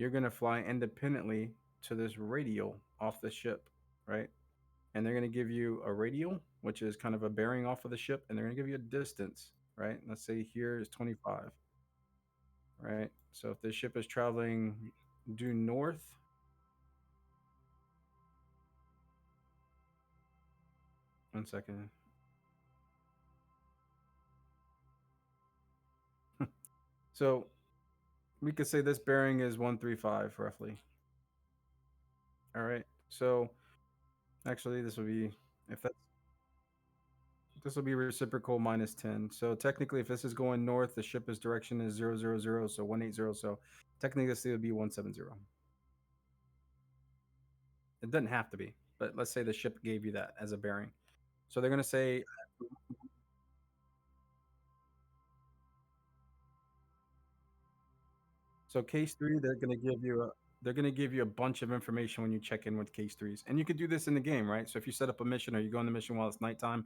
you're gonna fly independently to this radial off the ship, right? And they're gonna give you a radial, which is kind of a bearing off of the ship, and they're gonna give you a distance, right? Let's say here is 25, right? So if the ship is traveling due north, one second. So we could say this bearing is 135 roughly. All right. So actually, this will be if that's this will be reciprocal minus 10. So technically, if this is going north, the ship is direction is 000, so 180. So technically, this would be 170. It doesn't have to be, but let's say the ship gave you that as a bearing. So they're going to say, so case three, they're going to give you a bunch of information when you check in with case threes, and you could do this in the game, right? So if you set up a mission or you go on the mission while it's nighttime,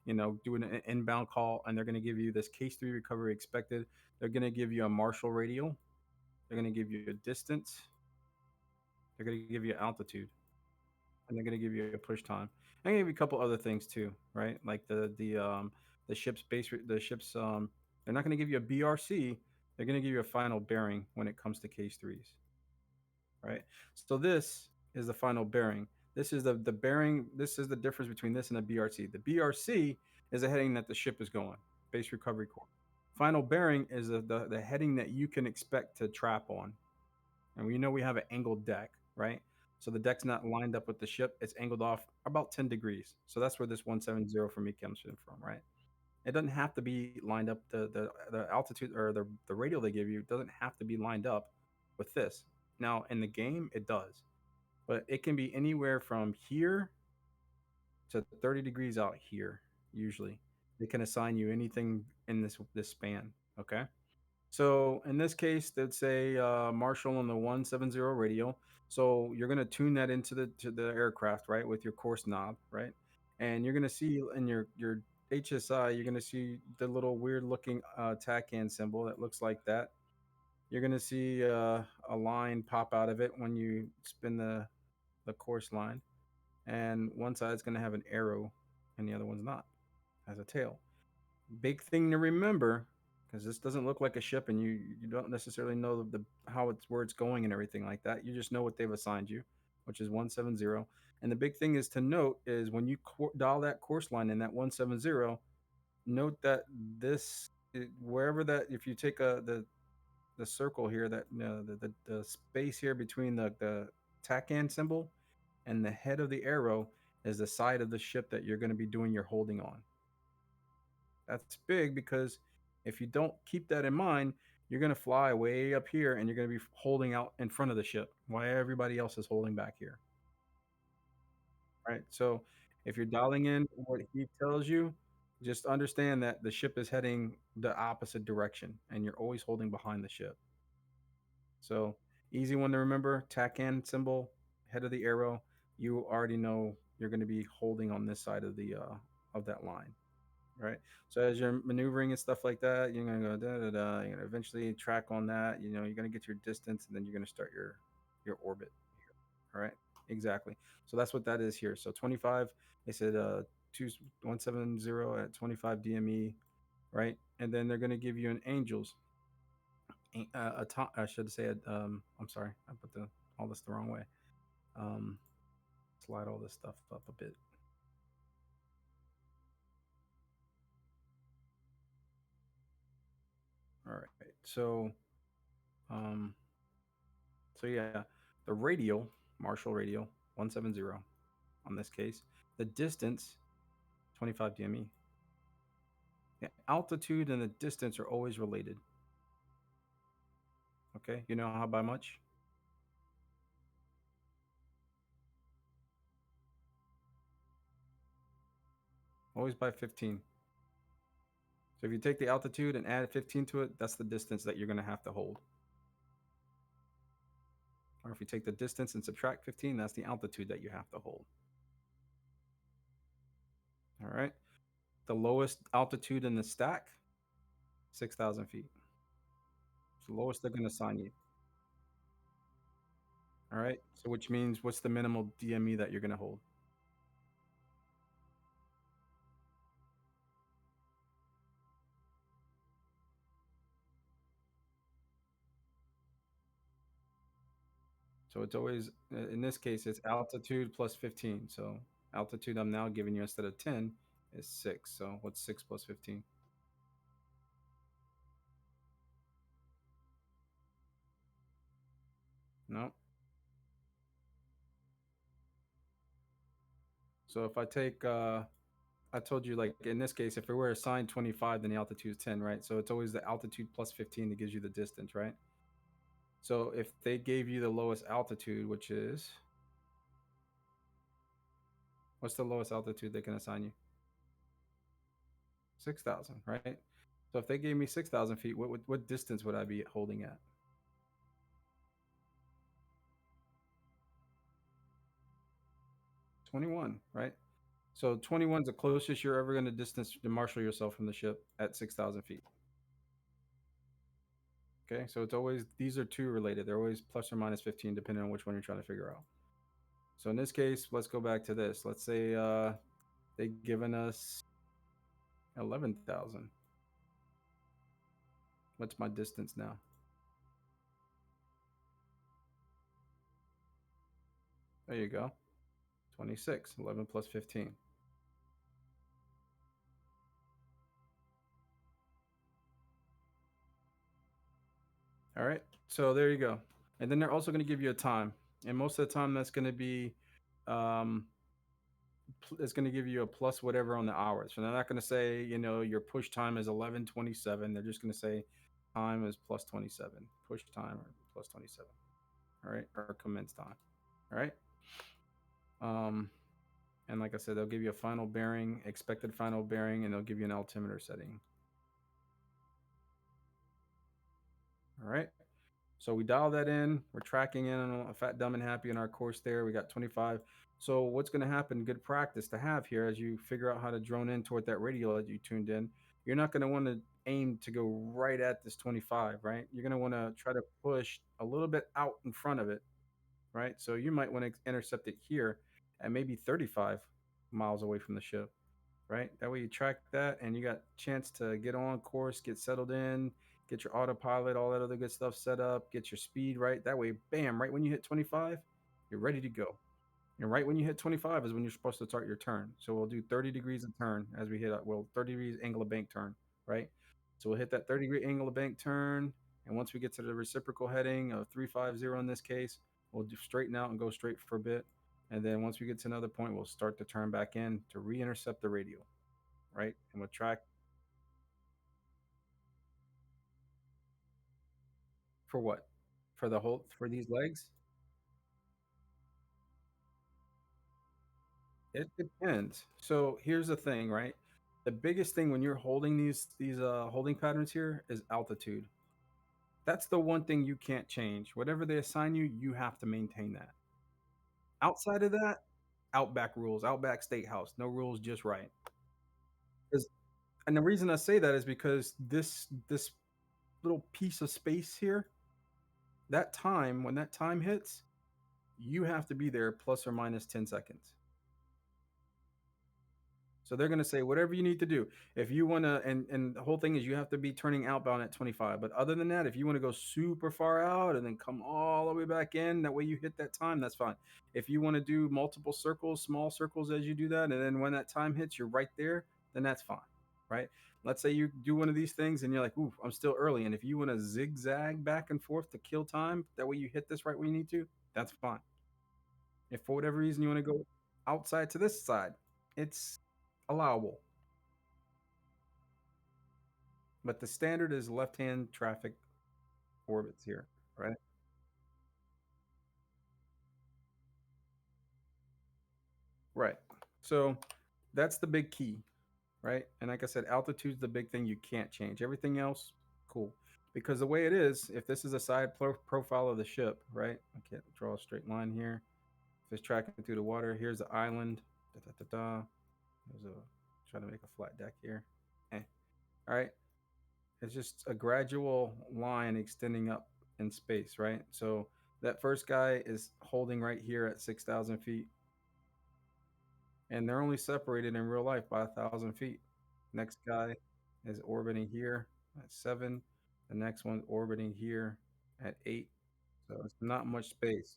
doing an inbound call, and they're going to give you this case three recovery expected. They're going to give you a Marshall radial. They're going to give you a distance. They're going to give you altitude, and they're going to give you a push time. And give you a couple other things too, right? Like the ship's the ship's they're not going to give you a BRC. They're going to give you a final bearing when it comes to case threes, right? So this is the final bearing. This is the bearing. This is the difference between this and the BRC. The BRC is the heading that the ship is going, base recovery course. Final bearing is the heading that you can expect to trap on. And we know we have an angled deck, right? So the deck's not lined up with the ship; it's angled off about 10 degrees. So that's where this 170 for me comes in from, right? It doesn't have to be lined up. The altitude or the radial they give you doesn't have to be lined up with this. Now in the game, it does, but it can be anywhere from here to 30 degrees out here. Usually, they can assign you anything in this span. Okay. So in this case, they'd say Marshall on the 170 radio. So you're going to tune that into the aircraft, right, with your course knob, right? And you're going to see in your HSI, you're going to see the little weird looking TACAN symbol that looks like that. You're going to see a line pop out of it when you spin the course line, and one side's going to have an arrow, and the other one's not, has a tail. Big thing to remember, because this doesn't look like a ship, and you don't necessarily know how it's where it's going and everything like that. You just know what they've assigned you, which is 170. And the big thing is to note is when you dial that course line in that 170, note that wherever that if you take the circle here, that the space here between the TACAN symbol and the head of the arrow is the side of the ship that you're going to be doing your holding on. That's big because if you don't keep that in mind, you're going to fly way up here and you're going to be holding out in front of the ship while everybody else is holding back here. Right. So if you're dialing in what he tells you, just understand that the ship is heading the opposite direction and you're always holding behind the ship. So easy one to remember, TACAN symbol, head of the arrow. You already know you're going to be holding on this side of that line. Right. So as you're maneuvering and stuff like that, you're gonna go da da da. You're gonna eventually track on that. You're gonna get your distance, and then you're gonna start your orbit. All right. Exactly. So that's what that is here. So 25. They said 170 at 25 DME. Right. And then they're gonna give you an Angels. I should say it. I'm sorry. I put all this the wrong way. Um, Slide all this stuff up a bit. All right. Um, So yeah, the radial, Marshall radial, 170 on this case. The distance, 25 DME. The altitude and the distance are always related. Okay, you know how by much? Always by 15. So if you take the altitude and add 15 to it, that's the distance that you're going to have to hold. Or if you take the distance and subtract 15, that's the altitude that you have to hold. All right. The lowest altitude in the stack, 6,000 feet. It's the lowest they're going to assign you. All right. So which means what's the minimal DME that you're going to hold? So it's always in this case it's altitude plus 15. So altitude I'm now giving you instead of 10 is 6. So what's 6 plus 15? No. So if I take I told you like in this case if it were assigned 25 then the altitude is 10, right? So it's always the altitude plus 15 that gives you the distance, right? So if they gave you the lowest altitude, which is what's the lowest altitude they can assign you? 6,000, right? So if they gave me 6,000 feet, what distance would I be holding at? 21, right? So 21 is the closest you're ever going to distance to marshal yourself from the ship at 6,000 feet. Okay, so it's always these are two related. They're always plus or minus 15 depending on which one you're trying to figure out. So in this case, let's go back to this. Let's say they've given us 11,000. What's my distance now? There you go. 26. 11 plus 15. All right. So there you go. And then they're also going to give you a time. And most of the time that's going to be um it's going to give you a plus whatever on the hours. So they're not going to say, your push time is 11:27. They're just going to say time is plus 27. Push time or plus 27. All right? Or commence time. All right? Um and like I said, they'll give you a final bearing, expected final bearing, and they'll give you an altimeter setting. All right? So we dial that in. We're tracking in on a fat, dumb, and happy in our course there. We got 25. So what's going to happen? Good practice to have here as you figure out how to drone in toward that radio that you tuned in. You're not going to want to aim to go right at this 25, right? You're going to want to try to push a little bit out in front of it, right? So you might want to intercept it here at maybe 35 miles away from the ship, right? That way you track that and you got chance to get on course, get settled in, get your autopilot, all that other good stuff set up, get your speed right. That way, bam, right when you hit 25, you're ready to go. And right when you hit 25 is when you're supposed to start your turn. So we'll do 30 degrees of turn as we hit, well, 30 degrees angle of bank turn, right? So we'll hit that 30-degree angle of bank turn. And once we get to the reciprocal heading of 350 in this case, we'll just straighten out and go straight for a bit. And then once we get to another point, we'll start to turn back in to re intercept the radio, right? And we'll track for what? For the whole, for these legs? It depends. So here's the thing, right? The biggest thing when you're holding these holding patterns here is altitude. That's the one thing you can't change. Whatever they assign you, you have to maintain that. Outside of that, Outback rules, Outback Steakhouse, no rules, just right. 'Cause- And the reason I say that is because this little piece of space here, that time when that time hits, you have to be there plus or minus 10 seconds. So they're gonna say whatever you need to do. If you wanna, and the whole thing is you have to be turning outbound at 25. But other than that, if you want to go super far out and then come all the way back in, that way you hit that time, that's fine. If you want to do multiple circles, small circles as you do that, and then when that time hits, you're right there, then that's fine. Right? Let's say you do one of these things and you're like, ooh, I'm still early. And if you want to zigzag back and forth to kill time, that way you hit this right when you need to, that's fine. If for whatever reason you want to go outside to this side, it's allowable. But the standard is left-hand traffic orbits here, right? Right. So that's the big key, right? And like I said, altitude's the big thing you can't change. Everything else, cool. Because the way it is, if this is a side profile of the ship, right? I can't draw a straight line here. If it's tracking through the water, here's the island. Da, da, da, da. There's a trying to make a flat deck here. Eh. All right. It's just a gradual line extending up in space, right? So That first guy is holding right here at 6,000 feet, and they're only separated in real life by 1,000 feet. Next guy is orbiting here at 7. The next one's orbiting here at 8. So it's not much space.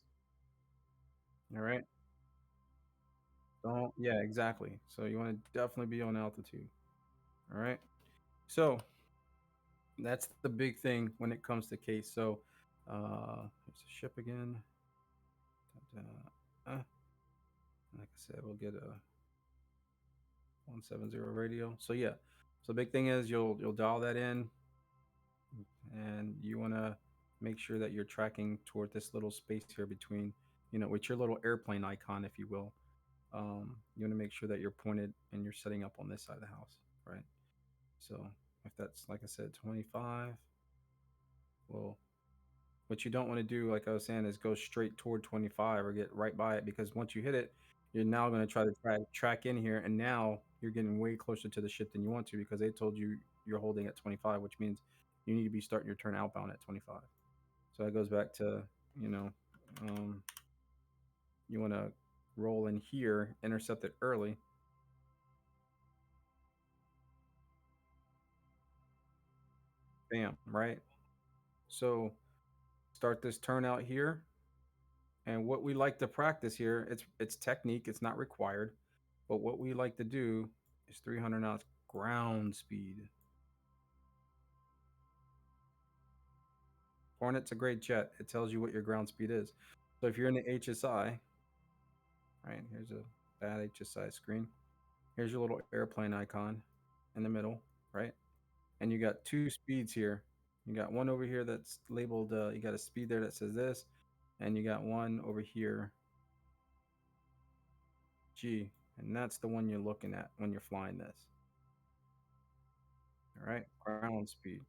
All right. Don't, yeah, exactly. So you want to definitely be on altitude. All right. So that's the big thing when it comes to case. So here's the ship again. Like I said, we'll get a 170 radio. So yeah. So the big thing is you'll dial that in, and you want to make sure that you're tracking toward this little space here between, with your little airplane icon, if you will. You want to make sure that you're pointed and you're setting up on this side of the house, right? So if that's, like I said, 25, well, what you don't want to do, like I was saying, is go straight toward 25 or get right by it, because once you hit it, you're now going to try to track in here, and now you're getting way closer to the ship than you want to, because they told you you're holding at 25, which means you need to be starting your turn outbound at 25. So that goes back to, you know, um, you want to roll in here, intercept it early, bam, right? So start this turn out here. And what we like to practice here, it's technique, it's not required, but what we like to do is 300 knots ground speed. Hornet's a great jet. It tells you what your ground speed is. So if you're in the HSI, right, here's a bad HSI screen. Here's your little airplane icon in the middle, right? And you got two speeds here. You got one over here that's labeled, you got a speed there that says this, and you got one over here, G, and that's the one you're looking at when you're flying this. All right, ground speed.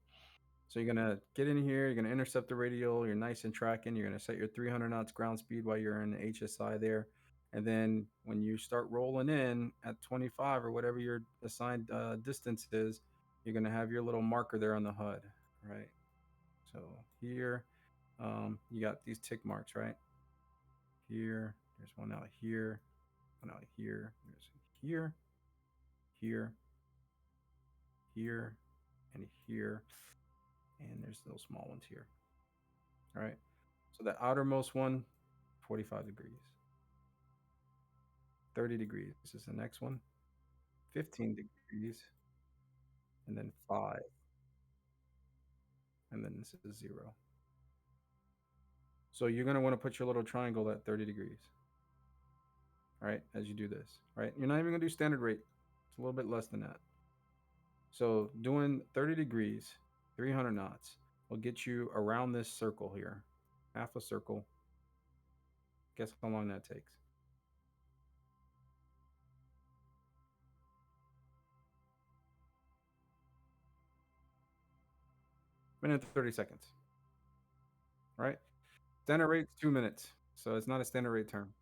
So you're gonna get in here, you're gonna intercept the radial, you're nice and tracking, you're gonna set your 300 knots ground speed while you're in the HSI there. And then when you start rolling in at 25 or whatever your assigned distance is, you're gonna have your little marker there on the HUD, right? So here, you got these tick marks, right? Here, there's one out here, one out here, there's here, here, here, and here, and there's those small ones here. All right. So the outermost one, 45 degrees. 30 degrees is the next one. 15 degrees, and then 5, and then this is 0. So you're going to want to put your little triangle at 30 degrees, all right, as you do this, right? You're not even going to do standard rate. It's a little bit less than that. So doing 30 degrees, 300 knots will get you around this circle here, half a circle. Guess how long that takes? Minute 30 seconds, right? Standard rate's 2 minutes, so it's not a standard rate term.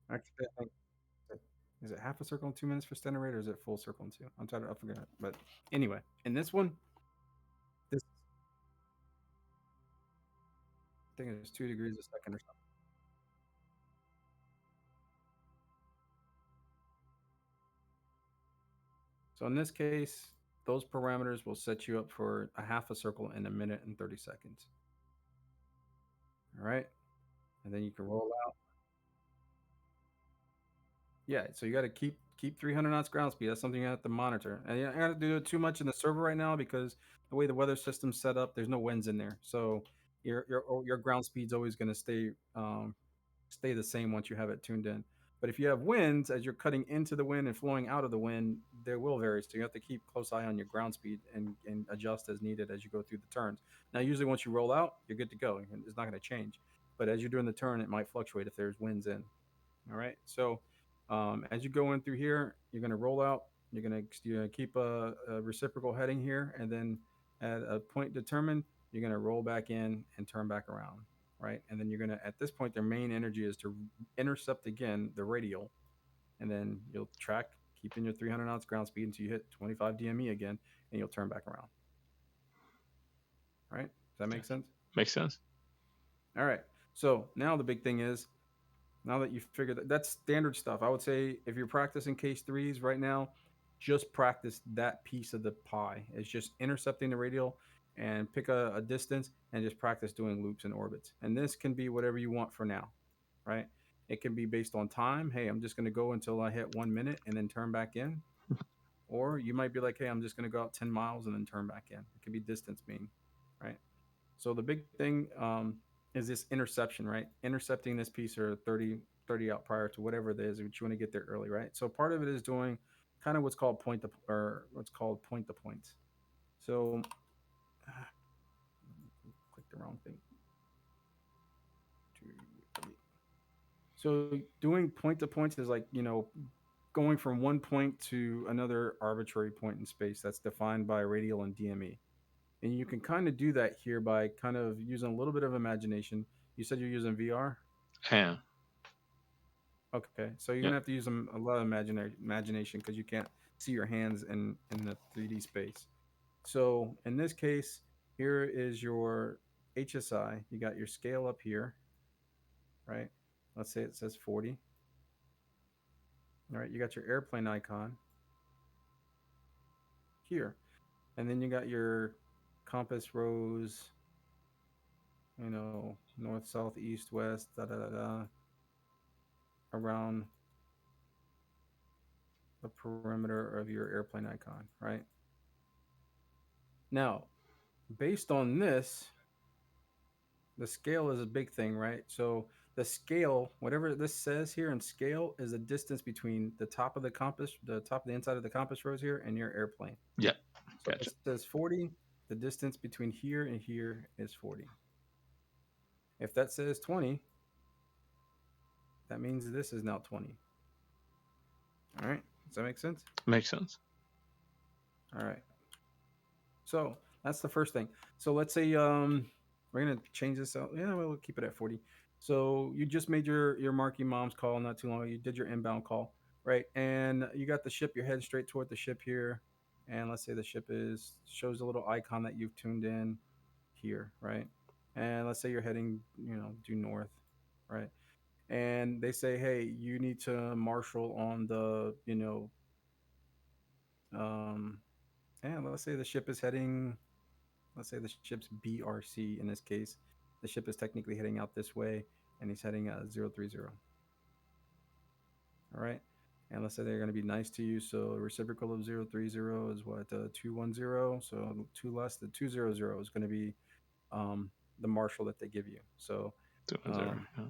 Actually, I think, is it half a circle in 2 minutes for standard rate, or is it full circle in two? I'm trying to, I forget. But anyway, in this one, this thing is 2 degrees a second or something. So in this case, those parameters will set you up for a half a circle in a minute and 30 seconds. All right. And then you can roll out. Yeah. So you got to keep 300 knots ground speed. That's something you have to monitor. And you don't have to do it too much in the server right now, because the way the weather system's set up, there's no winds in there. So your ground speed's always going to stay the same once you have it tuned in. But if you have winds, as you're cutting into the wind and flowing out of the wind, there will vary. So you have to keep close eye on your ground speed, and adjust as needed as you go through the turns. Now, usually once you roll out, you're good to go. It's not going to change. But as you're doing the turn, it might fluctuate if there's winds in. All right. So as you go in through here, you're going to roll out. You're gonna keep a reciprocal heading here, and then at a point determined, you're going to roll back in and turn back around, right? And then you're going to, at this point, their main energy is to intercept again the radial, and then you'll track, keeping your 300 knots ground speed until you hit 25 DME again, and you'll turn back around. Right? Does that make Gotcha. sense? Makes sense. All right. So now the big thing is, now that you figured that, that's standard stuff. I would say if you're practicing case threes right now, just practice that piece of the pie. It's just intercepting the radial and pick a distance and just practice doing loops and orbits. And this can be whatever you want for now, right? It can be based on time. Hey, I'm just going to go until I hit 1 minute and then turn back in. Or you might be like, hey, I'm just going to go out 10 miles and then turn back in. It could be distance being, right? So the big thing is this interception, right? Intercepting this piece or 30 out prior to whatever it is, but you want to get there early, right? So part of it is doing kind of what's called point to or what's called point to points. So click the wrong thing. So doing point to points is like, going from one point to another arbitrary point in space that's defined by radial and DME. And you can kind of do that here by kind of using a little bit of imagination. You said you're using VR? And Okay, so you're gonna yeah, have to use a lot of imagination because you can't see your hands in the 3D space. So in this case, here is your HSI. You got your scale up here, right? Let's say it says 40. All right, you got your airplane icon here, and then you got your compass rose, north, south, east, west, da da da da, around the perimeter of your airplane icon, right? Now, based on this, the scale is a big thing, right? So the scale, whatever this says here in scale, is the distance between the top of the compass, the top of the inside of the compass rose here, and your airplane. yeah, So if gotcha. it says 40, the distance between here and here is 40. If that says 20, that means this is now 20. All right. Does that make sense? Makes sense. All right. So that's the first thing. So let's say we're gonna change this out. Yeah, we'll keep it at 40. So you just made your Marky Mom's call not too long ago. You did your inbound call, right? And you got the ship. You're heading straight toward the ship here. And let's say the ship is shows a little icon that you've tuned in here, right? And let's say you're heading, due north, right? And they say, hey, you need to marshal on the, um, and let's say the ship is heading, let's say the ship's BRC in this case. The ship is technically heading out this way, and he's heading 030. All right. And let's say they're going to be nice to you. So reciprocal of 030 is what, 210. So two less, the 200 is going to be um, the marshal that they give you. So, 210. um, Yeah.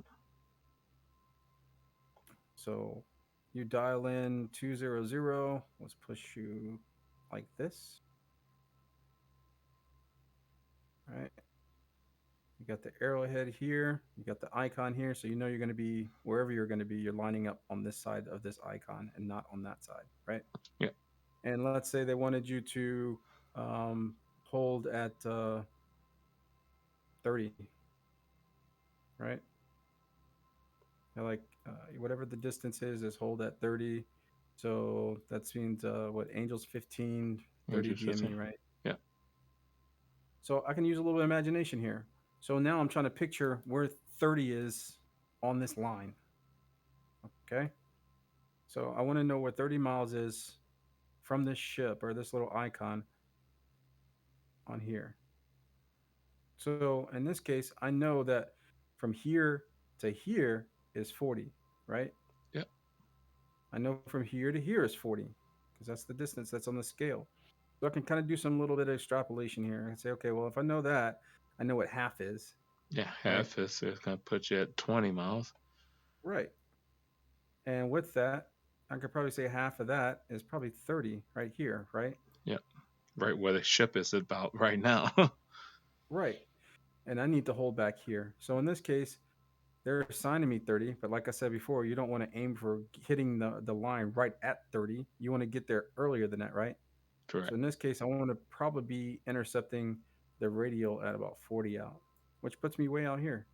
so you dial in 200. Let's push you like this. All right. You got the arrowhead here. You got the icon here. So you know you're going to be wherever you're going to be. You're lining up on this side of this icon and not on that side, right? Yeah. And let's say they wanted you to hold at 30, right? They're like whatever the distance is hold at 30. So that means what, Angels 15, 30 Just 15. DME, right? Yeah. So I can use a little bit of imagination here. So now I'm trying to picture where 30 is on this line. Okay. So I want to know where 30 miles is from this ship or this little icon on here. So in this case, I know that from here to here is 40, right? Yeah. I know from here to here is 40 because that's the distance that's on the scale. So I can kind of do some little bit of extrapolation here and say, okay, well, if I know that, I know what half is, Yeah. right? Half is going to put you at 20 miles. Right. And with that, I could probably say half of that is probably 30 right here, right? Yeah. Right where the ship is about right now. Right. And I need to hold back here. So in this case, they're assigning me 30, but like I said before, you don't want to aim for hitting the line right at 30. You want to get there earlier than that, right? So Correct. in this case, I want to probably be intercepting the radial at about 40 out, which puts me way out here,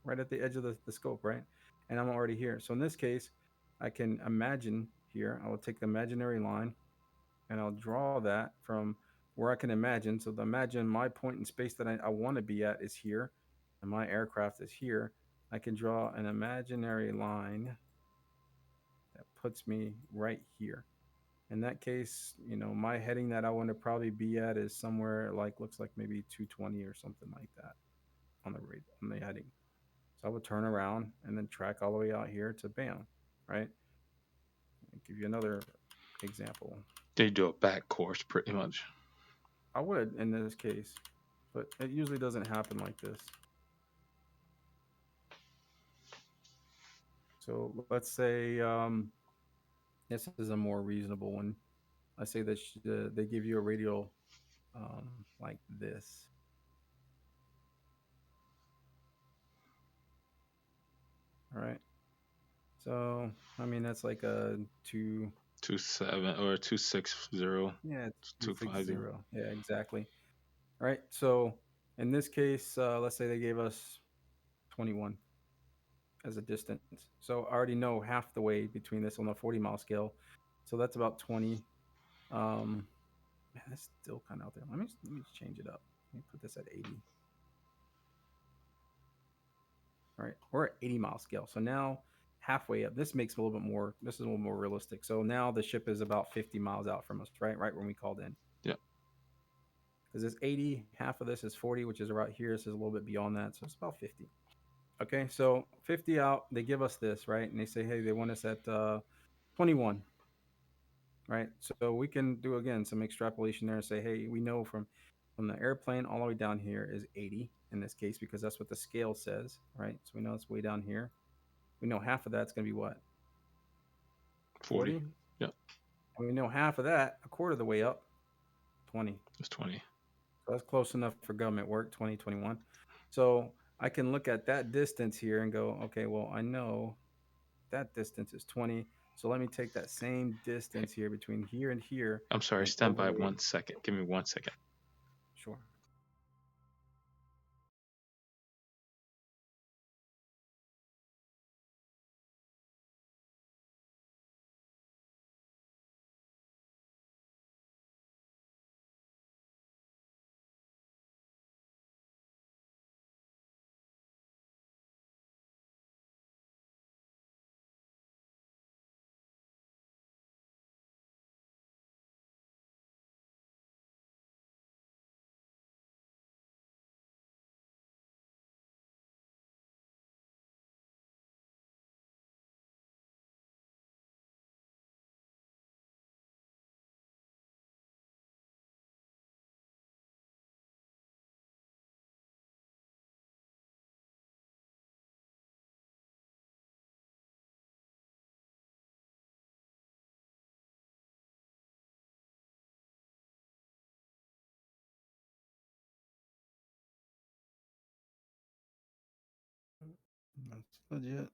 right at the edge of the scope, right? And I'm already here. So in this case, I can imagine here, I will take the imaginary line and I'll draw that from where I can imagine. So imagine my point in space that I want to be at is here, and my aircraft is here. I can draw an imaginary line that puts me right here. In that case, my heading that I want to probably be at is somewhere like looks like maybe 220 or something like that on the rate on the heading. So I would turn around and then track all the way out here to bam, right? I'll give you another example. They do a back course pretty much. I would in this case, but it usually doesn't happen like this. So let's say this is a more reasonable one. I say that they give you a radial like this. All right. So I mean that's like a 27 or 260, yeah, it's 250. 260. Yeah, exactly. All right. So in this case, let's say they gave us 21 as a distance. So I already know half the way between this on the 40-mile scale. So that's about 20. Man, that's still kind of out there. Let me change it up. Let me put this at 80. All right, we're at 80-mile scale. So now halfway up, this makes a little bit more. This is a little more realistic. So now the ship is about 50 miles out from us, right? Right when we called in. Yeah. Because it's 80, half of this is 40, which is right here. This is a little bit beyond that. So it's about 50. Okay, so 50 out, they give us this, right? And they say, hey, they want us at 21, right? So we can do again some extrapolation there and say, hey, we know from the airplane all the way down here is 80 in this case because that's what the scale says, right? So we know it's way down here. We know half of that's going to be what? 40. 40? Yeah. And we know half of that, a quarter of the way up, 20. It's 20. So that's close enough for government work, 2021. So I can look at that distance here and go, okay, well, I know that distance is 20. So let me take that same Hey, distance here between here and here I'm sorry, and stand by overlay. 1 second. Give me 1 second. Sure. That's legit.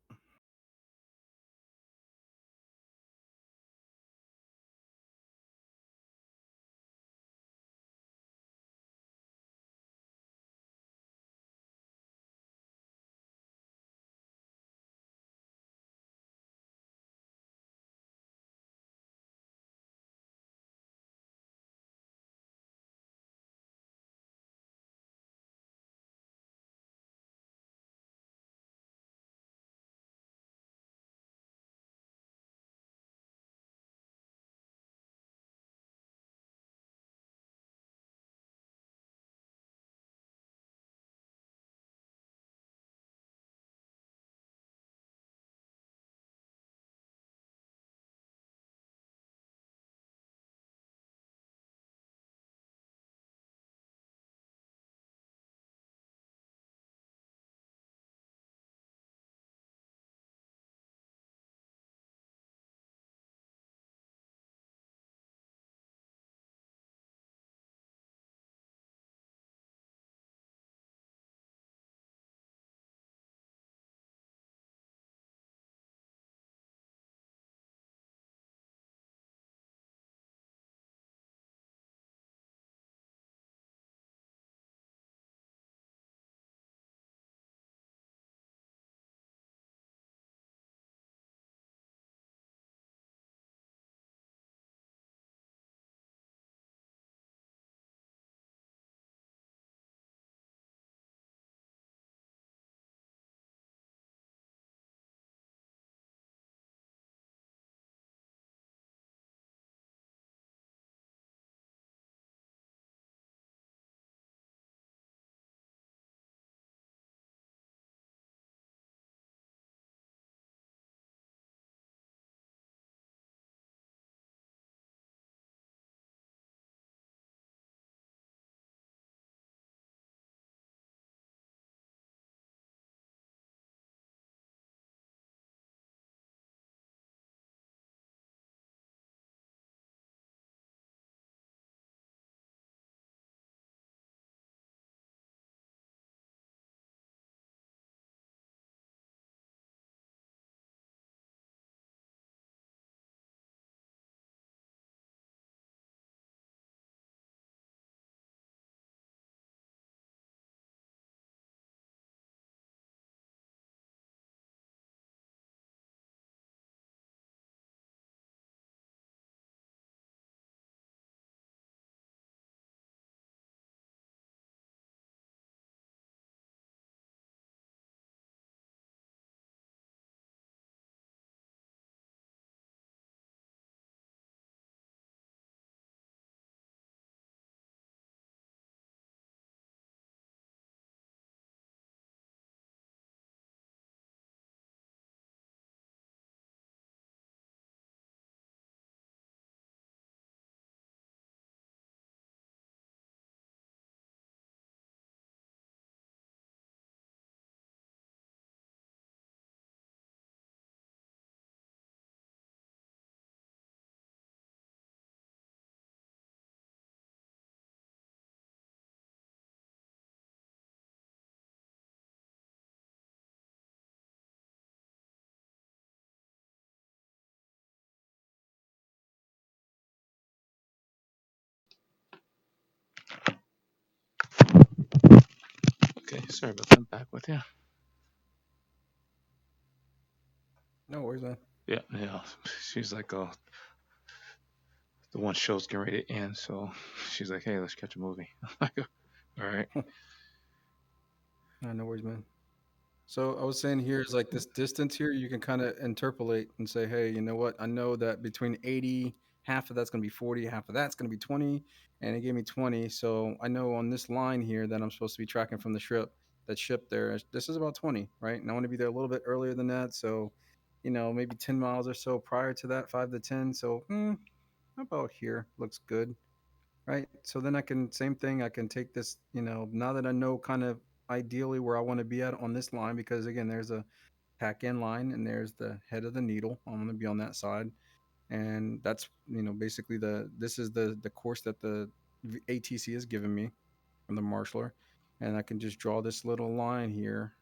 Okay, sorry about that. I'm back with you. No worries, man. Yeah, yeah. She's like, oh, the one show's getting ready to end, so she's like, hey, let's catch a movie. I'm like, all right. No worries, man. So I was saying here is like this distance here, you can kind of interpolate and say, hey, you know what? I know that between 80, half of that's going to be 40, half of that's going to be 20, and it gave me 20. So I know on this line here that I'm supposed to be tracking from the ship there, this is about 20, right? And I want to be there a little bit earlier than that. So, maybe 10 miles or so prior to that, 5 to 10. So, about here looks good, right? So then same thing, I can take this, now that I know kind of ideally where I want to be at on this line, because again, there's a pack in line and there's the head of the needle. I'm going to be on that side. And that's, basically this is the course that the ATC has given me from the marshaller. And I can just draw this little line here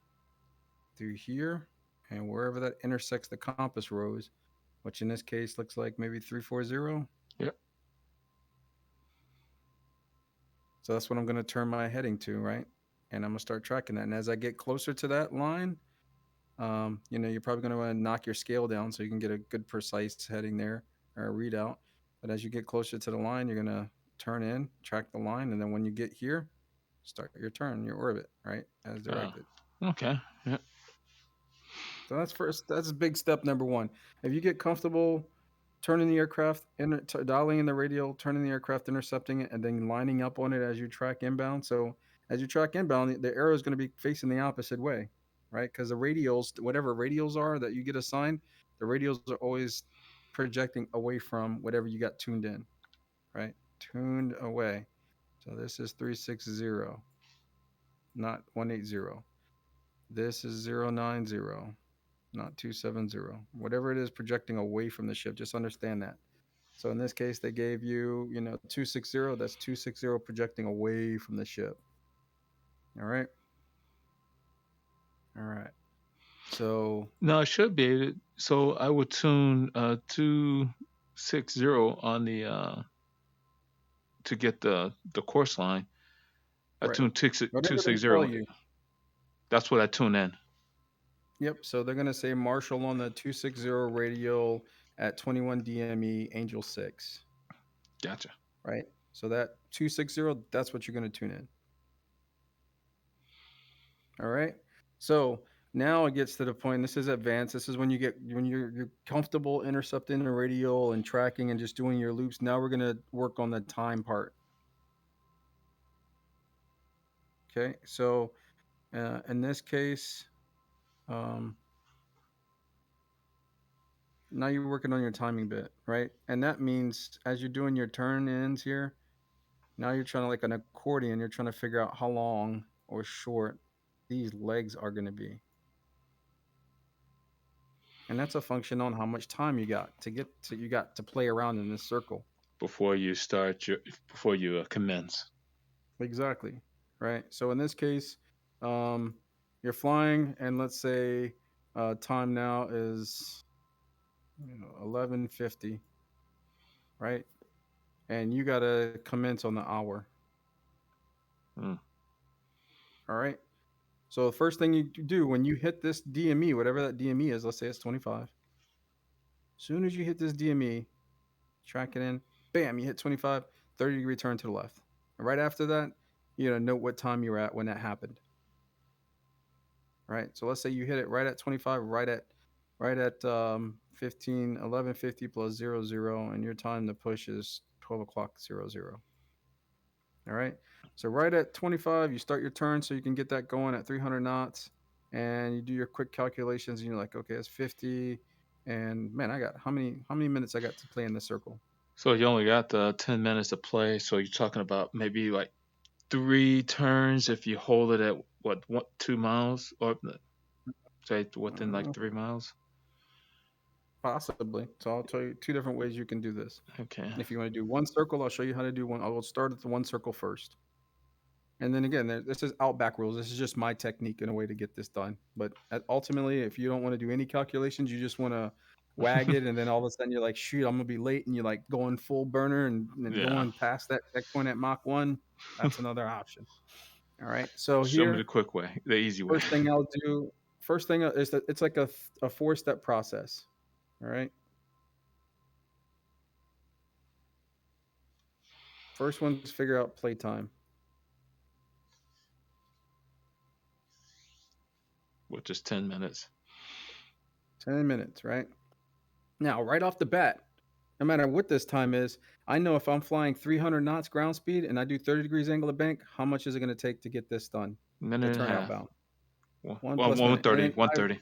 through here and wherever that intersects the compass rose, which in this case looks like maybe 340. Yep. So that's what I'm going to turn my heading to, right? And I'm going to start tracking that. And as I get closer to that line, you're probably going to want to knock your scale down so you can get a good precise heading there or a readout. But as you get closer to the line, you're going to turn in, track the line. And then when you get here, start your turn, your orbit, right? As Oh, directed. okay. Yep. So that's big step number one. If you get comfortable turning the aircraft, dialing in the radial, turning the aircraft, intercepting it, and then lining up on it as you track inbound. So as you track inbound, the arrow is going to be facing the opposite way, right? Because the radials, whatever radials are that you get assigned, the radials are always projecting away from whatever you got tuned in, right? Tuned away. So this is 360, not 180. This is 090, not 270. Whatever it is projecting away from the ship, just understand that. So in this case, they gave you, 260. That's 260 projecting away from the ship. All right. All right. So, No, it should be. So I would tune 260 on the to get the course line. I right. tune two Whatever they six tell zero. you. That's what I tune in. Yep. So they're going to say Marshall on the 260 radial at 21 DME Angel 6. Gotcha. Right. So that 260, that's what you're going to tune in. All right. So now it gets to the point. This is advanced. This is when you're comfortable intercepting the radial and tracking and just doing your loops. Now we're gonna work on the time part. Okay. So in this case, um, now you're working on your timing bit, right? And that means as you're doing your turn ins here, now you're trying to like an accordion. You're trying to figure out how long or short these legs are going to be. And that's a function on how much time you got to play around in this circle. Before you commence. Exactly. Right. So in this case, um, you're flying, and let's say time now is 11:50, right? And you gotta commence on the hour. Mm. All right. So the first thing you do when you hit this DME, whatever that DME is, let's say it's 25. As soon as you hit this DME, track it in, bam, you hit 25, 30-degree turn to the left. And right after that, note what time you were at when that happened. Right. So let's say you hit it right at 25, right at 15, 11:50 plus 00, and your time to push is 12 o'clock 00. All right. So right at 25, you start your turn so you can get that going at 300 knots, and you do your quick calculations, and you're like, okay, it's 50, and man, I got how many minutes I got to play in this circle? So you only got the 10 minutes to play. So you're talking about maybe like 3 turns if you hold it at what 2 miles or say within like Uh, 3 miles. Possibly. So I'll tell you two different ways you can do this. Okay. If you want to do one circle, I'll show you how to do one. I will start at the one circle first. And then again, this is Outback rules. This is just my technique and a way to get this done. But ultimately, if you don't want to do any calculations, you just want to wag it, and then all of a sudden you're like, shoot, I'm gonna be late, and you're like going full burner and Yeah. going past that checkpoint at Mach 1. That's another option. All right. So Show me the here, quick way, the easy way. first thing I'll do, first thing is that it's like a 4-step process. All right. First one is figure out playtime. Which is 10 minutes. 10 minutes, right? Now, right off the bat, no matter what this time is, I know if I'm flying 300 knots ground speed and I do 30 degrees angle of bank, how much is it going to take to get this done? The Minute and a turn half. outbound. Well, One well, plus minute. And 130. then 130.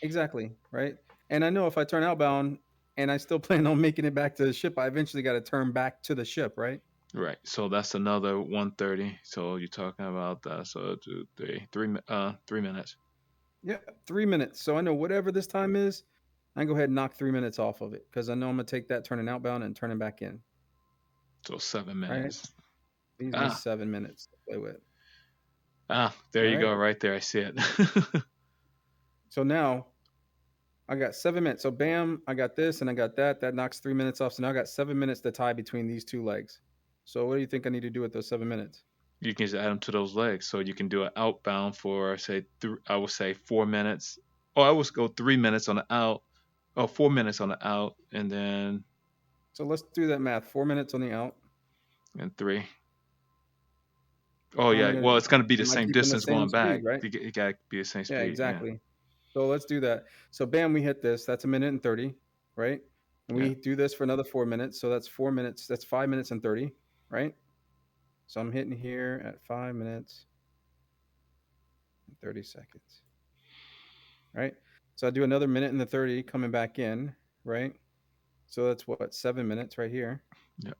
exactly, right? And I know if I turn outbound and I still plan on making it back to the ship, I eventually got to turn back to the ship, right? Right. So that's another 130. So you're talking about that. So 3 minutes. Yeah, 3 minutes. So I know whatever this time is, I can go ahead and knock 3 minutes off of it because I know I'm going to take that turning outbound and turning back in, So seven right? minutes. Leaves me Ah, 7 minutes to play with. there All you right. go. Right there. I see it. So now I got 7 minutes. So bam, I got this and I got that. That knocks 3 minutes off. So now I got 7 minutes to tie between these two legs. So what do you think I need to do with those 7 minutes? You can just add them to those legs. So you can do an outbound for, say, I would say 4 minutes. Oh, I would go 3 minutes on the out. Oh, 4 minutes on the out. And then So let's do that math. 4 minutes on the out. and three. Oh, How am I yeah. Well, gonna? it's going to be the Am I same keeping the distance same going speed, back. right? You got to be the same Yeah, speed. Yeah. exactly. So let's do that. So bam, we hit this. That's 1 minute and 30, right? And Yeah. we do this for another 4 minutes. So that's 4 minutes. That's 5 minutes and 30, right? So I'm hitting here at 5 minutes and 30 seconds, right? So I do another minute and the 30 coming back in, right? So that's what, 7 minutes right here. Yeah.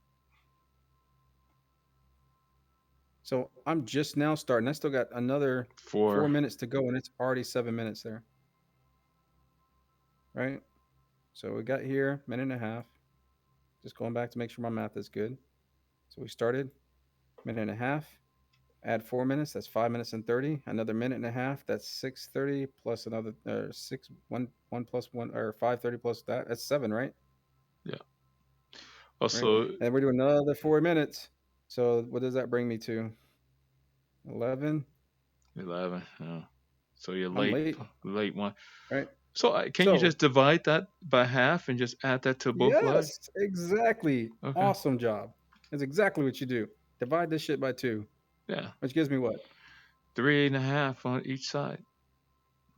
So I'm just now starting. I still got another 4 minutes to go, and it's already 7 minutes there, right? So we got here minute and a half. Just going back to make sure my math is good. So we started minute and a half. Add 4 minutes. That's 5 minutes and 30. Another minute and a half. That's 6:30 plus another 1 plus 1 or 5:30 plus that. That's 7, right? Yeah. Right. Also, And we're doing another 4 minutes. So what does that bring me to? 11. 11. Yeah. So you're I'm late, late, late one. right? So can you So just divide that by half and just add that to both legs? yes, exactly. Okay. Awesome job. That's exactly what you do. Divide this shit by 2, Yeah. which gives me what? 3.5 on each side.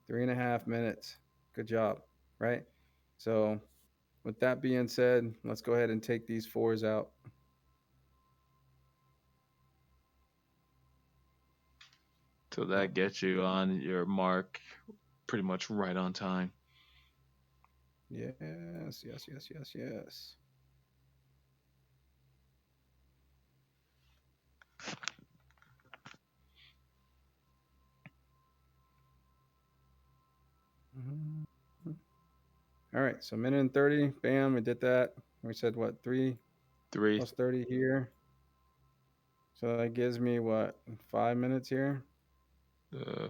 3.5 minutes. Good job. Right. So with that being said, let's go ahead and take these 4s out. So that gets you on your mark pretty much right on time. Yes, yes, yes, yes, yes. Mhm. All right, so minute and 30, bam, we did that. We said what, 3 3, plus 30 here. So that gives me what, 5 minutes here?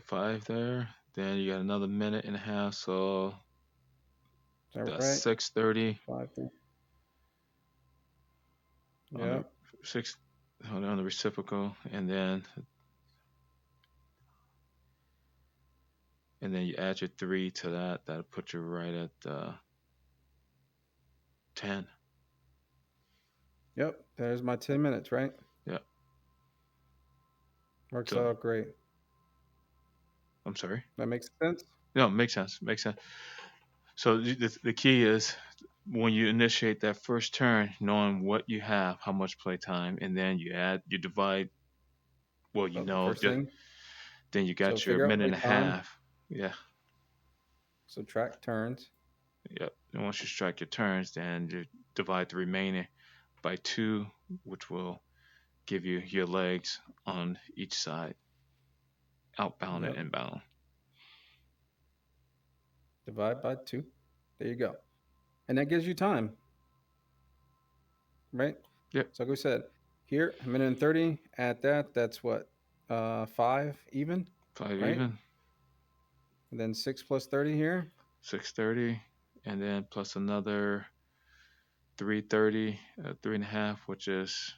5 there. Then you got another minute and a half. So Is that that's right? 6:30 5, 3. on the Yep. six on the reciprocal, and then you add your 3 to that. That'll put you right at 10. Yep. There's my 10 minutes, right? Yeah. Works So out great. I'm sorry. That makes sense? No, makes sense. Makes sense. So the key is when you initiate that first turn, knowing what you have, how much playtime, and then you divide. Well, So the first thing, then you so got your figure out minute and a playtime, half. Yeah, subtract turns. yep. And once you strike your turns, then you divide the remaining by 2, which will give you your legs on each side, outbound and Yep. inbound. Divide by 2. There you go. And that gives you time, right? Yep, So like we said, here, a minute and 30, add that, that's what, 5 even, 5 right? even, And then 6 plus 30 here, 6:30, and then plus another 3:30, 3.5, which is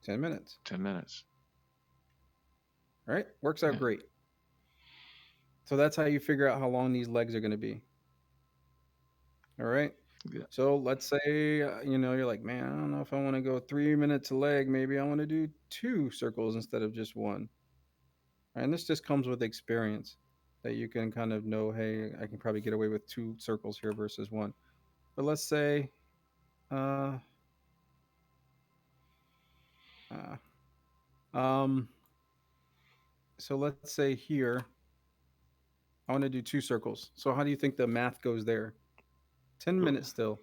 10 minutes. 10 minutes. right? Works out Yeah. great. So that's how you figure out how long these legs are going to be. All right. Yeah. So let's say, you're like, man, I don't know if I want to go 3 minutes a leg. Maybe I want to do two circles instead of just one. And this just comes with experience that you can kind of know, hey, I can probably get away with two circles here versus one. But let's say, uh, um, so let's say here, I want to do two circles. So how do you think the math goes there? 10 Well, minutes still.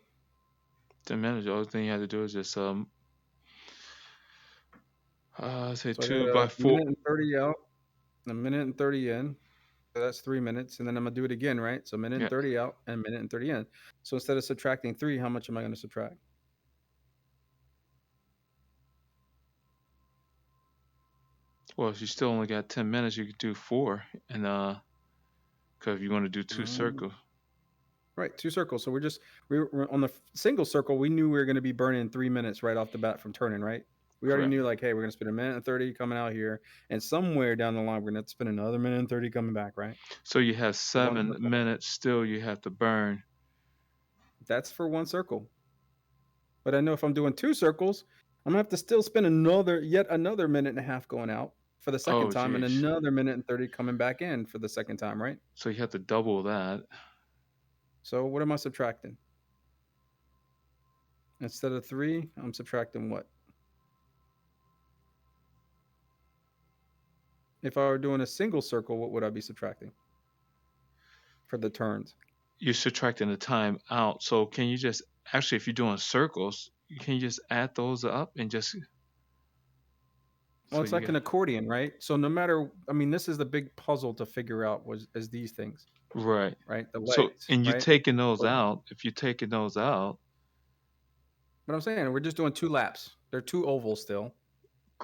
10 minutes. The only thing you have to do is just say So I got two a by four. minute and 30 out, a minute and 30 in. So that's 3 minutes. And then I'm going to do it again, right? So a minute and Yeah. 30 out and a minute and 30 in. So instead of subtracting three, how much am I going to subtract? Well, if you still only got 10 minutes, you could do four, and because if you want to do two Mm, circles. right, two circles. So we're on the single circle. We knew we were going to be burning 3 minutes right off the bat from turning, right? We already Correct. knew, like, hey, we're going to spend a minute and 30 coming out here, and somewhere down the line, we're going to spend another minute and 30 coming back, right? So you have For one 7 minutes still you have to burn. That's for one circle. But I know if I'm doing two circles, I'm gonna have to still spend yet another minute and a half going out for the second Oh, time, and geez. another minute and 30 coming back in for the second time, right? So you have to double that. So what am I subtracting? Instead of three, I'm subtracting what? If I were doing a single circle, what would I be subtracting for the turns? You're subtracting the time out. So can you just actually, if you're doing circles, can you just add those up and just Well, so it's you like got an accordion, right? So no matter, I mean, this is the big puzzle to figure out was is these things, right. right? The So legs, and you right? taking those So, out. If you're taking those out, but I'm saying we're just doing two laps. They're two ovals still,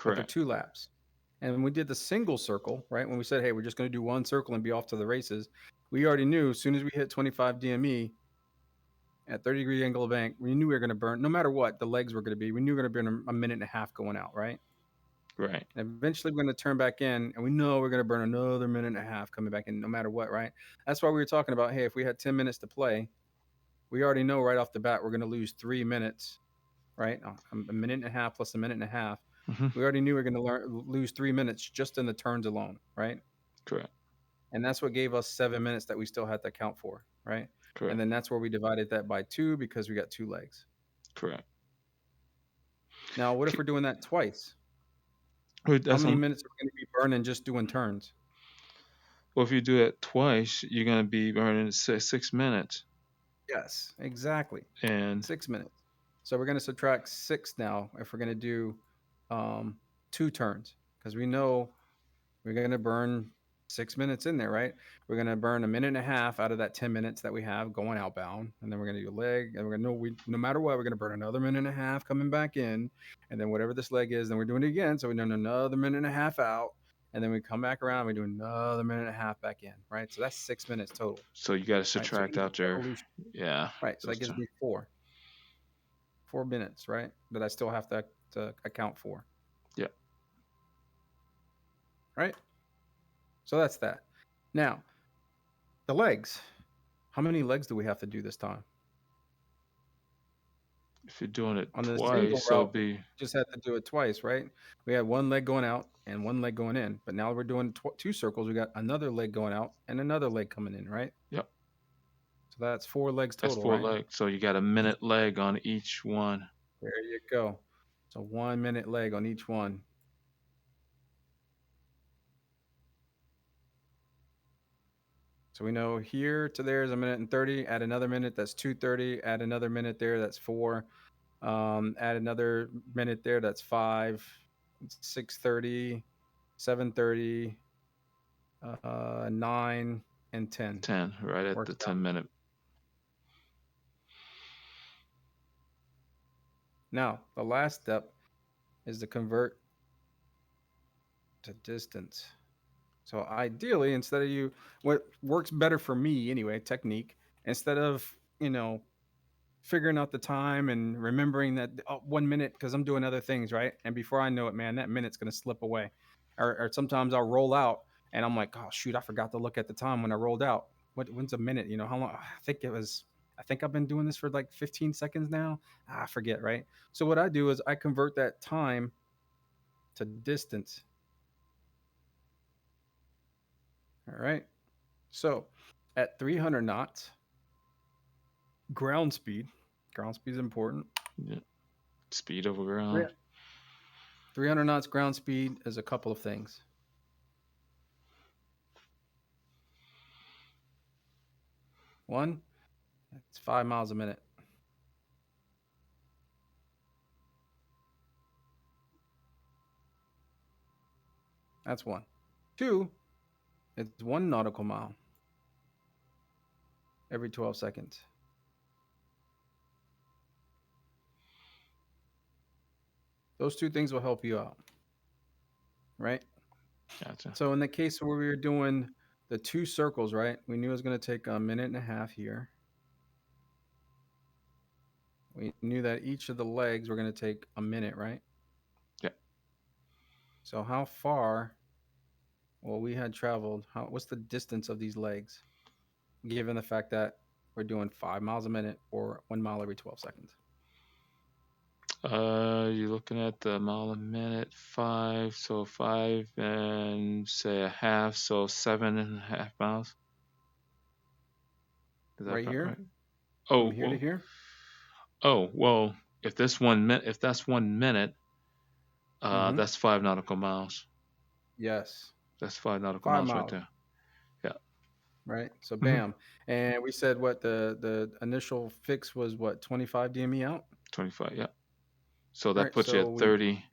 but they're correct. two laps. And when we did the single circle, right, when we said, hey, we're just going to do one circle and be off to the races, we already knew as soon as we hit 25 DME at 30-degree angle of bank, we knew we were going to burn, no matter what the legs were going to be, we knew we were going to burn a minute and a half going out, right? Right. And eventually we're going to turn back in, and we know we're going to burn another minute and a half coming back in, no matter what, right? That's why we were talking about, hey, if we had 10 minutes to play, we already know right off the bat we're going to lose 3 minutes, right? A minute and a half plus a minute and a half. Hmm. We already knew we were going to lose 3 minutes just in the turns alone, right? Correct. And that's what gave us 7 minutes that we still had to account for, right? And Correct. then that's where we divided that by two because we got two legs. Correct. Now, what if we're doing that twice? Wait, How that's many minutes are we going to be burning just doing turns? well. If you do it twice, you're gonna be burning 6 minutes, Yes, exactly. and 6 minutes. So we're going to subtract six now if we're going to do two turns because we know we're going to burn 6 minutes in there, right? We're going to burn a minute and a half out of that 10 minutes that we have going outbound. And then we're going to do a leg. And we're going to know no matter what, we're going to burn another minute and a half coming back in. And then whatever this leg is, then we're doing it again. So we done another minute and a half out. And then we come back around, we do another minute and a half back in, right? So that's 6 minutes total, so you got to right? So subtract each out your evolution, yeah. right? So that Those gives two. me 4 minutes, right? That I still have to account for, Yeah. right? So that's that. Now, the legs. How many legs do we have to do this time? If you're doing it On the single twice, so route, it'd we be just had to do it twice, right? We had one leg going out and one leg going in. But now we're doing two circles. We got another leg going out and another leg coming in, right? yep. So that's 4 legs That's total, four right? legs. So you got a minute leg on each one. There you go. So 1 minute leg on each one. So we know here to there is a minute and 30. Add another minute, that's 2:30. Add another minute there, that's 4. Add another minute there, that's 5. 6:30, 7:30, 9, and 10. 10, right at the Works out. 10 minute. Now, the last step is to convert to distance. So ideally, instead of what works better for me anyway, technique, instead of, figuring out the time and remembering that 1 minute because I'm doing other things, right? And before I know it, man, that minute's going to slip away. or sometimes I'll roll out and I'm like, oh shoot, I forgot to look at the time when I rolled out. When's a minute? You know how long? I think I've been doing this for like 15 seconds now. I forget, right? So what I do is I convert that time to distance. All right. So at 300 knots, ground speed, ground speed is important. Yeah. Speed over ground. 300 knots ground speed is a couple of things. One, it's 5 miles a minute. That's one. Two, it's 1 nautical mile every 12 seconds. Those two things will help you out, right? Gotcha. So in the case where we were doing the 2 circles, right? We knew it was going to take a minute and a half here. We knew that each of the legs were going to take a minute, right? Yeah. So how far? Well, we had traveled. What's the distance of these legs, given the fact that we're doing 5 miles a minute or 1 mile every 12 seconds? You're looking at the mile a minute, 5, so 5 and say a half, so 7.5 miles. Is that Right here, right? from Oh, here to well, here. if that's 1 minute, Mm-hmm. that's 5 nautical miles. Yes, That's five nautical 5 miles right miles, there. Yeah. right? So Hmm. bam, and we said what the initial fix was what 25 DME out, 25. Yeah. So that right? puts you So at we 30.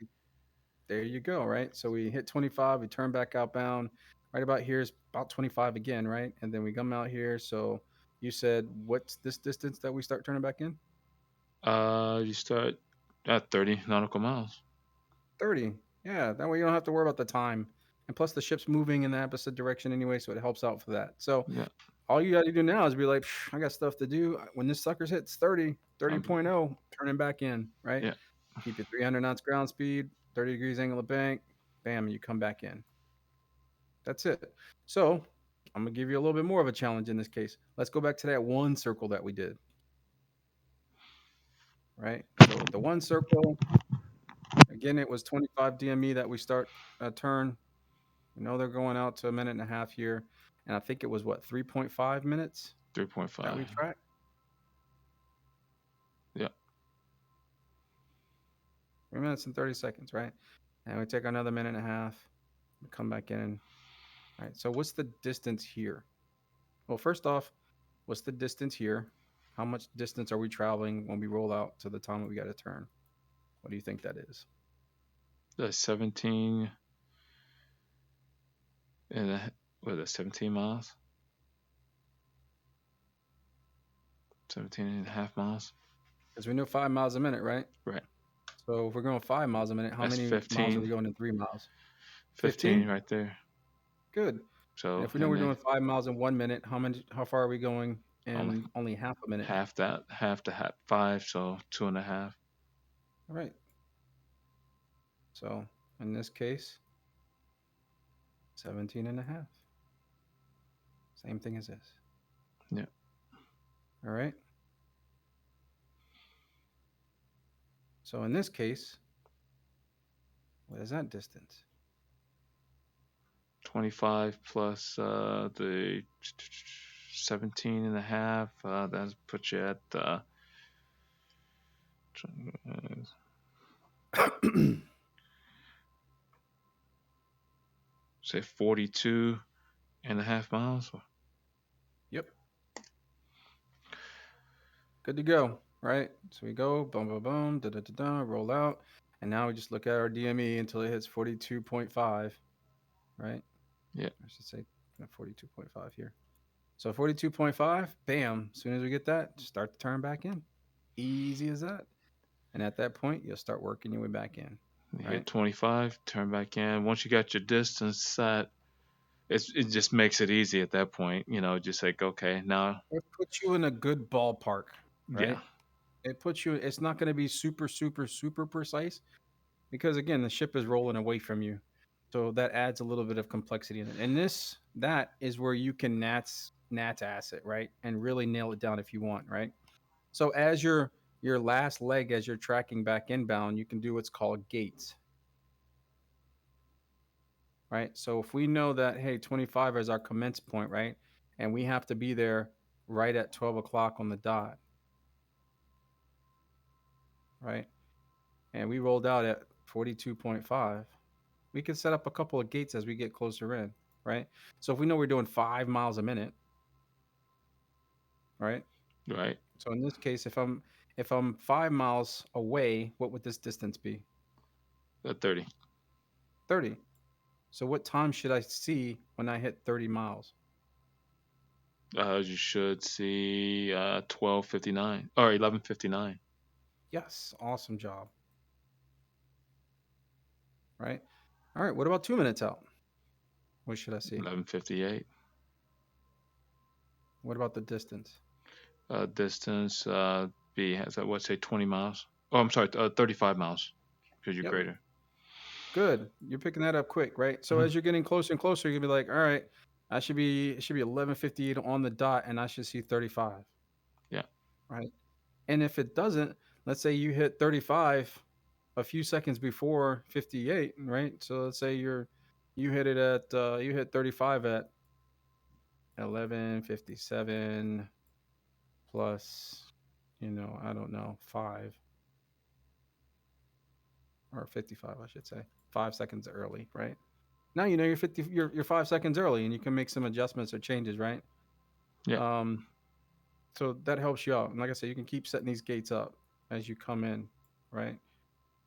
there you go, right? So we hit 25, we turn back outbound. Right about here is about 25 again, right? And then we come out here. So you said, what's this distance that we start turning back in? You start at 30 nautical miles. 30. Yeah, that way you don't have to worry about the time. And plus, the ship's moving in the opposite direction anyway, so it helps out for that. So Yeah. all you got to do now is be like, I got stuff to do. When this sucker's hits 30, Um, 30.0, turning back in, right? yeah. Keep your 300 knots ground speed, 30 degrees angle of bank, bam, you come back in. That's it. So I'm going to give you a little bit more of a challenge in this case. Let's go back to that 1 circle that we did, right? So the 1 circle, again, it was 25 DME that we start a turn. You know, they're going out to a minute and a half here. And I think it was what, 3.5 minutes that 3.5. we tracked? Yeah. 3 minutes and 30 seconds, right? And we take another minute and a half, we come back in. All right. So what's the distance here? Well, first off, what's the distance here? How much distance are we traveling when we roll out to the time that we got to turn? What do you think that is? That's 17 and what is that, 17 miles? 17.5 miles. Because we know 5 miles a minute, right? Right. So if we're going 5 miles a minute, how That's many miles are we 15. going in 3 miles? 15 15? right there. Good. And So, if we know and we're then doing 5 miles in 1 minute, how far are we going only in only half a minute? half that, half the half, 5, so 2.5. All right. So in this case, 17 and a half. Same thing as this. Yeah. All right. So in this case, what is that distance? 25 plus the 17 and a half. That puts you at say 42.5 miles. Yep. Good to go. Right. So we go, boom, boom, boom, da da da da, roll out. And now we just look at our DME until it hits 42.5. Right. Yeah. I should say 42.5 here. So 42.5, bam. As soon as we get that, just start to turn back in. Easy as that. And at that point, you'll start working your way back in. You hit Right. 25, turn back in. Once you got your distance set, it just makes it easy at that point. Just like, okay, now, It puts you in a good ballpark, yeah, right? It puts you, it's not going to be super, super, super precise because again, the ship is rolling away from you. So that adds a little bit of complexity in it. And that is where you can nats it, right? And really nail it down if you want, right? So as your last leg as you're tracking back inbound, you can do what's called gates, right? So if we know that, hey, 25 is our commence point, right? And we have to be there right at 12 o'clock on the dot, right? And we rolled out at 42.5, we can set up a couple of gates as we get closer in, right? So if we know we're doing 5 miles a minute, right? Right. So in this case, if I'm 5 miles away, what would this distance be? 30. 30. So what time should I see when I hit 30 miles? You should see 12:59 or 11:59. Yes, awesome job. Right. All right. What about 2 minutes out? What should I see? 11:58. What about the distance? Distance be has that what say 20 miles? Oh, I'm sorry, 35 miles because you're Yep. greater. Good. You're picking that up quick, right? So Mhm. as you're getting closer and closer, you're gonna be like, all right, it should be 11:58 on the dot, and I should see 35. Yeah. Right. And if it doesn't, let's say you hit 35 a few seconds before 58, right? So let's say you hit 35 at 11:57 plus, I don't know, 5 or 55, I should say. 5 seconds early, right? Now you know you're 5 seconds early and you can make some adjustments or changes, right? Yeah. Um so that helps you out. And like I said, you can keep setting these gates up as you come in, right?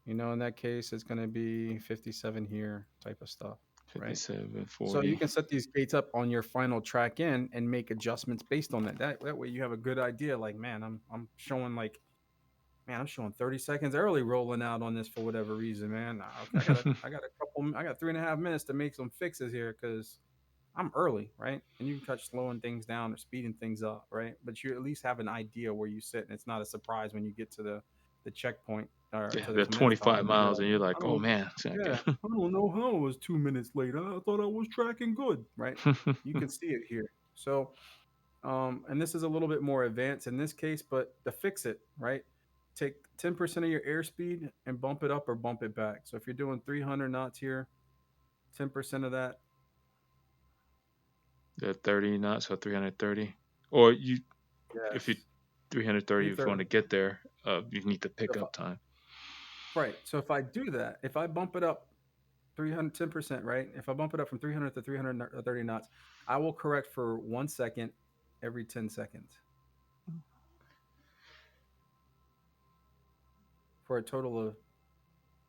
In that case, it's going to be 57 here type of stuff, right? 57, So you 40. can set these gates up on your final track in and make adjustments based on that. That way you have a good idea. Like, man, I'm showing like, man, I'm showing 30 seconds early rolling out on this for whatever reason, man. Okay, I got 3.5 minutes to make some fixes here because I'm early, right? And you can touch slowing things down or speeding things up, right? But you at least have an idea where you sit, and it's not a surprise when you get to the checkpoint or Yeah, to the they're commence 25 time, and you're miles, like, and you're I like, oh don't, man. It's like, yeah, I don't know how it was 2 minutes late. I thought I was tracking good, right? You can see it here. So, and this is a little bit more advanced in this case, but to fix it, right? Take 10% of your airspeed and bump it up or bump it back. So if you're doing 300 knots here, 10% of that. the 30 knots, so 330. Or if you Yes. 330, if you want 330. to get there, you need the So if pickup time. Right. So if I do that, if I bump it up 310%, right? If I bump it up from 300 to 330 knots, I will correct for 1 second every 10 seconds for a total of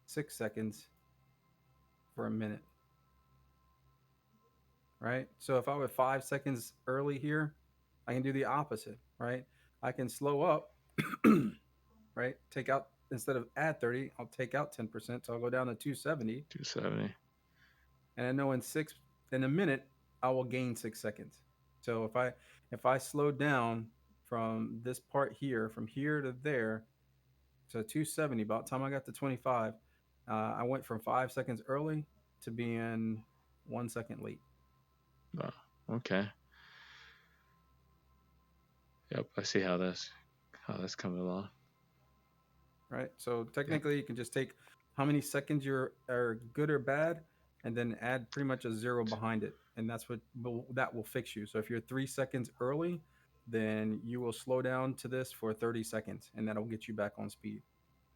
6 seconds for a minute, right? So if I were 5 seconds early here, I can do the opposite, right? I can slow up, right? Take out, instead of add 30, I'll take out 10%. So I'll go down to 270. 270. And I know in a minute, I will gain 6 seconds. So if I slow down from this part here, from here to there, to 270, about the time I got to 25, I went from 5 seconds early to being 1 second late. Oh, okay. Yep, I see how that's coming along. Right. So Yep. technically, you can just take how many seconds you're are good or bad, and then add pretty much a zero behind it, and that will fix you. So if you're 3 seconds early, then you will slow down to this for 30 seconds, and that'll get you back on speed.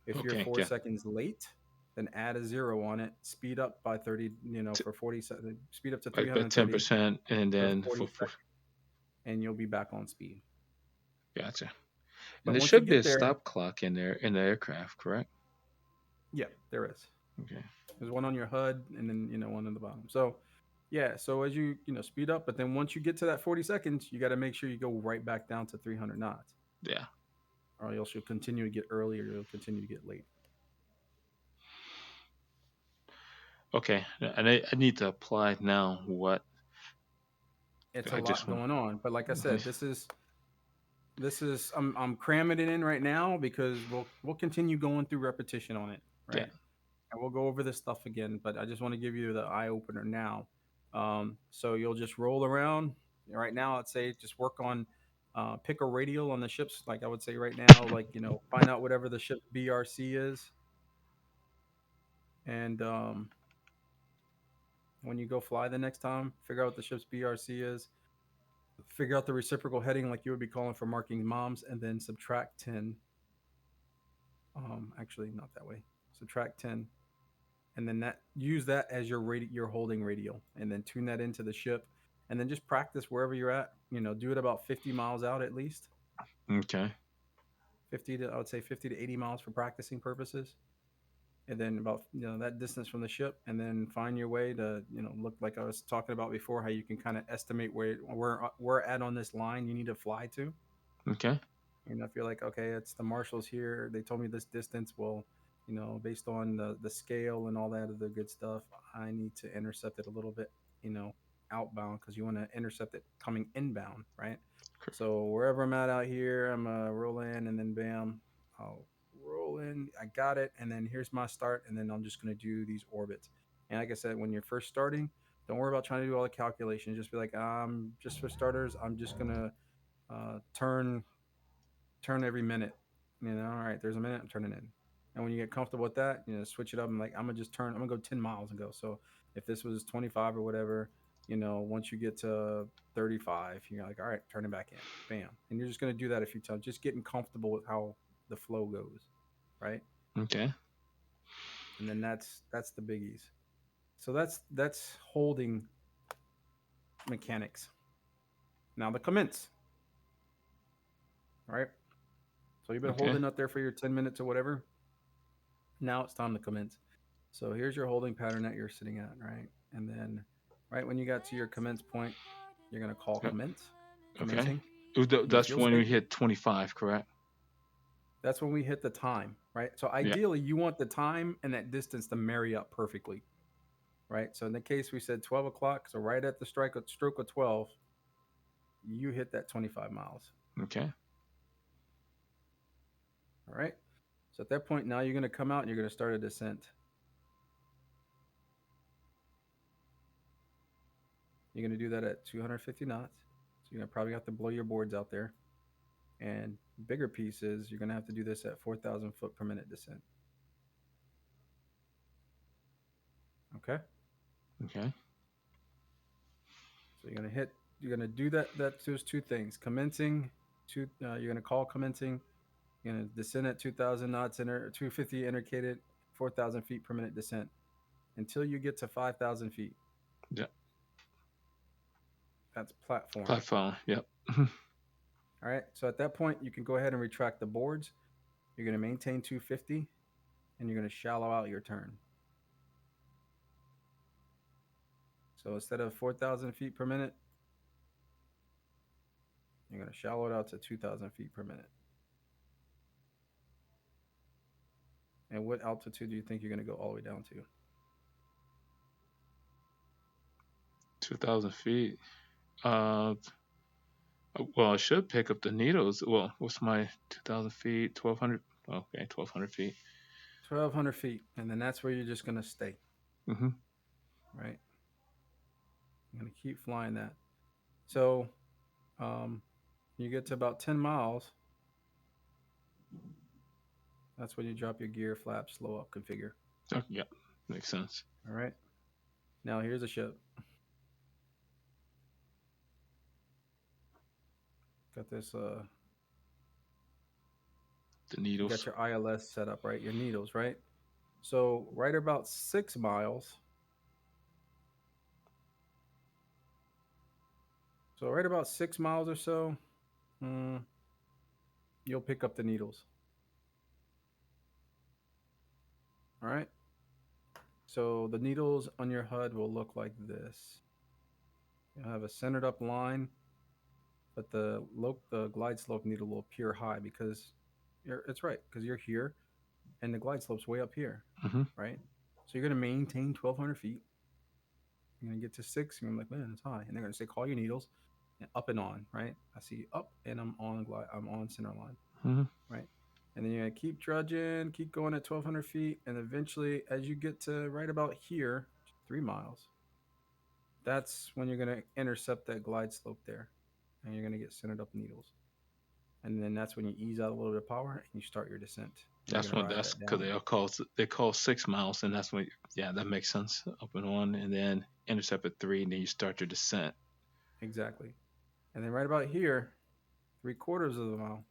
If you're Okay. four Yeah. seconds late, then add a zero on it. Speed up by 30. T- For 40 seconds. Speed up to like by 330 10%, and for then 40 for seconds, and you'll be back on speed. gotcha. And But there once you should be a get there, stop clock in there in the aircraft, correct? yeah, there is. Okay. There's one on your HUD, and then one on the bottom. So, yeah. So as you speed up, but then once you get to that 40 seconds, you got to make sure you go right back down to 300 knots, Yeah. or else you'll continue to get early, or you'll continue to get late. Okay. And I need to apply now what It's a I just lot want. going on, but like I said, this is I'm cramming it in right now because we'll continue going through repetition on it, Yeah. right? and we'll go over this stuff again, but I just want to give you the eye opener now. So you'll just roll around. Right now, I'd say just work on pick a radial on the ships. Like I would say right now, like find out whatever the ship BRC is, and when you go fly the next time, figure out what the ship's BRC is. Figure out the reciprocal heading, like you would be calling for marking moms, and then subtract 10. Actually, not that way. Subtract 10, and then that use that as your holding radial, and then tune that into the ship, and then just practice wherever you're at. Do it about 50 miles out at least. Okay. 50 to I would say 50 to 80 miles for practicing purposes, and then about that distance from the ship, and then find your way to look like I was talking about before, how you can kind of estimate where we're at on this line you need to fly to. Okay. If you're like, okay, it's the marshals here, they told me this distance. Well, based on the scale and all that other good stuff, I need to intercept it a little bit, you know, outbound, because you want to intercept it coming inbound, right? So wherever I'm at out here, I'm gonna roll in, and then bam, I'll roll in. I got it, and then here's my start, and then I'm just gonna do these orbits. And like I said, when you're first starting, don't worry about trying to do all the calculations. Just be like, just for starters, I'm just gonna turn every minute. All right, there's a minute, I'm turning in. And when you get comfortable with that, switch it up. And like, I'm gonna just turn. I'm gonna go 10 miles and go. So if this was 25 or whatever, once you get to 35, you're like, all right, turn it back in, bam. And you're just gonna do that a few times, just getting comfortable with how the flow goes, right? Okay. And then that's the biggies. So that's holding mechanics. Now the commence, all right? So you've been Okay. holding up there for your 10 minutes or whatever. Now it's time to commence. So here's your holding pattern that you're sitting at, right? And then right when you got to your commence point, you're going to call Yep. commence, Okay. commencing. And That's you'll when we stay. hit 25, correct? That's when we hit the time, right? So Yeah. ideally, you want the time and that distance to marry up perfectly, right? So in the case we said 12 o'clock, so right at the stroke of 12, you hit that 25 miles. Okay. All right. So at that point, now you're going to come out and you're going to start a descent. You're going to do that at 250 knots. So you're going to probably have to blow your boards out there. And bigger pieces, you're going to have to do this at 4,000 foot per minute descent. Okay. Okay. So you're going to do those two things. Commencing, you're going to call commencing. You're going to descend at 2,000 knots, 250 indicated, 4,000 feet per minute descent until you get to 5,000 feet. Yeah. That's platform. Platform. Yep. All right. So at that point, you can go ahead and retract the boards. You're going to maintain 250, and you're going to shallow out your turn. So instead of 4,000 feet per minute, you're going to shallow it out to 2,000 feet per minute. And what altitude do you think you're going to go all the way down to? 2,000 feet. Uh, well, I should pick up the needles. Well, what's my 2,000 feet? 1,200. Okay, 1,200 feet. 1,200 feet. And then that's where you're just going to stay. Mm-hmm. Right? I'm going to keep flying that. So um, you get to about 10 miles. That's when you drop your gear, flaps, slow up, configure. Oh, yeah, makes sense. All right. Now here's a ship. Got this. The You got needles. your ILS set up, right? Your needles, right? So right about 6 miles. So right about 6 miles or so, mm, you'll pick up the needles. All right. So the needles on your HUD will look like this. You'll have a centered up line, but the glide slope needle will appear high because it's right, because you're here and the glide slope's way up here, Mm-hmm. right? So you're going to maintain 1,200 feet. You're going to get to 6. You're going to be like, man, it's high. And they're going to say, call your needles and up and on, right? I see up and I'm on center line, Mm-hmm. right? And then you're gonna keep trudging, keep going at 1,200 feet, and eventually, as you get to right about here, 3 miles, that's when you're gonna intercept that glide slope there, and you're gonna get centered up needles. And then that's when you ease out a little bit of power and you start your descent. And you're That's gonna when ride that's that because down. they call 6 miles, and that's when yeah, that makes sense. Up and on, and then intercept at 3, and then you start your descent. Exactly. And then right about here, 3/4 of the mile,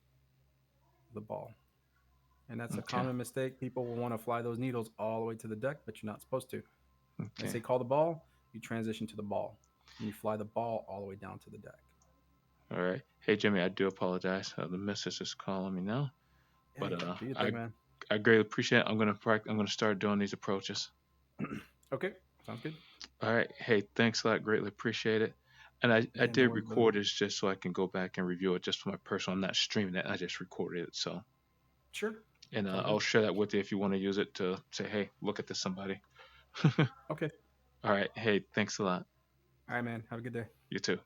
the ball. And that's a Okay, common mistake. People will want to fly those needles all the way to the deck, but you're not supposed to. They okay, say call the ball, you transition to the ball, and you fly the ball all the way down to the deck. all right. Hey Jimmy, I do apologize. The missus is calling me now, Yeah, but do your thing, man. I greatly appreciate it. I'm gonna start doing these approaches. Okay, sounds good. All right. Hey, thanks a lot. Greatly appreciate it. And I Yeah, no did worries, brother. record this just so I can go back and review it just for my personal. I'm not streaming it. I just recorded it. So, Sure, and it's all I'll good. share that with you if you want to use it to say, hey, look at this, somebody. Okay. All right. Hey, thanks a lot. All right, man. Have a good day. You too.